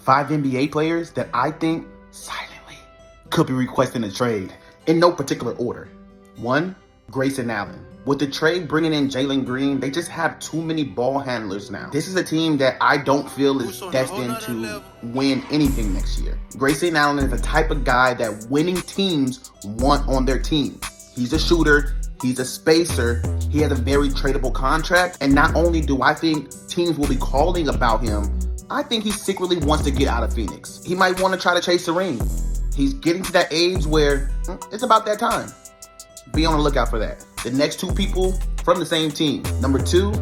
5 NBA players that I think silently could be requesting a trade in no particular order. 1, Grayson Allen. With the trade bringing in Jalen Green, they just have too many ball handlers now. This is a team that I don't feel is destined to win anything next year. Grayson Allen is the type of guy that winning teams want on their team. He's a shooter. He's a spacer. He has a very tradable contract. And not only do I think teams will be calling about him, I think he secretly wants to get out of Phoenix. He might want to try to chase the ring. He's getting to that age where it's about that time. Be on the lookout for that. The next 2 people from the same team. Number 2,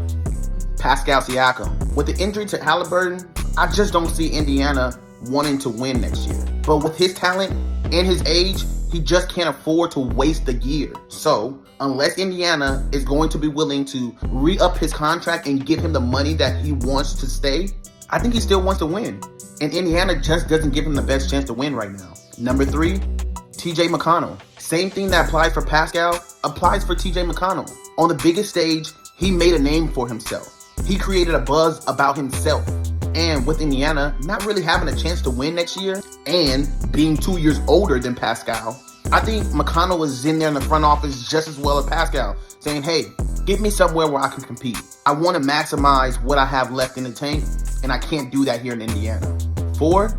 Pascal Siakam. With the injury to Halliburton, I just don't see Indiana wanting to win next year. But with his talent and his age, he just can't afford to waste the year. So, unless Indiana is going to be willing to re-up his contract and give him the money that he wants to stay, I think he still wants to win. And Indiana just doesn't give him the best chance to win right now. Number 3, TJ McConnell. Same thing that applies for Pascal applies for TJ McConnell. On the biggest stage, he made a name for himself. He created a buzz about himself. And with Indiana not really having a chance to win next year and being 2 years older than Pascal, I think McConnell is in there in the front office just as well as Pascal, saying, hey, get me somewhere where I can compete. I want to maximize what I have left in the tank, and I can't do that here in Indiana. 4,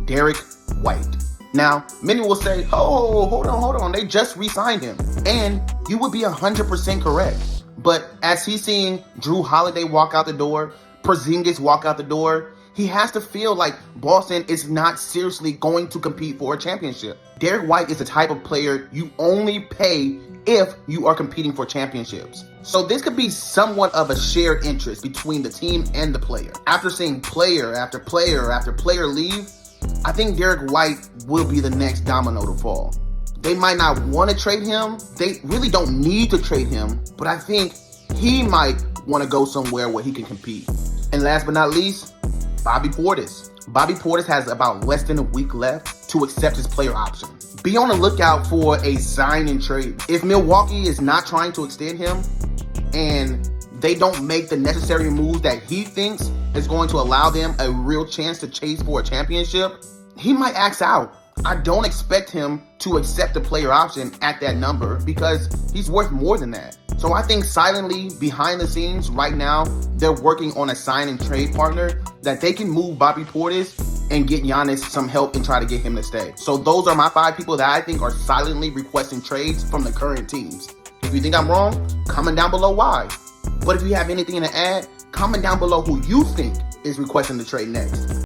Derek White. Now, many will say, oh, hold on, they just re-signed him. And you would be 100% correct. But as he's seeing Drew Holiday walk out the door, Porzingis walk out the door, he has to feel like Boston is not seriously going to compete for a championship. Derek White is the type of player you only pay if you are competing for championships. So this could be somewhat of a shared interest between the team and the player. After seeing player after player after player leave, I think Derek White will be the next domino to fall. They might not want to trade him. They really don't need to trade him, but I think he might want to go somewhere where he can compete. And last but not least, Bobby Portis. Bobby Portis has about less than a week left to accept his player option. Be on the lookout for a sign and trade. If Milwaukee is not trying to extend him and they don't make the necessary moves that he thinks is going to allow them a real chance to chase for a championship, he might axe out. I don't expect him to accept the player option at that number because he's worth more than that. So I think silently behind the scenes right now, they're working on a sign and trade partner that they can move Bobby Portis and get Giannis some help and try to get him to stay. So those are my 5 people that I think are silently requesting trades from the current teams. If you think I'm wrong, comment down below why. But if you have anything to add, comment down below who you think is requesting the trade next.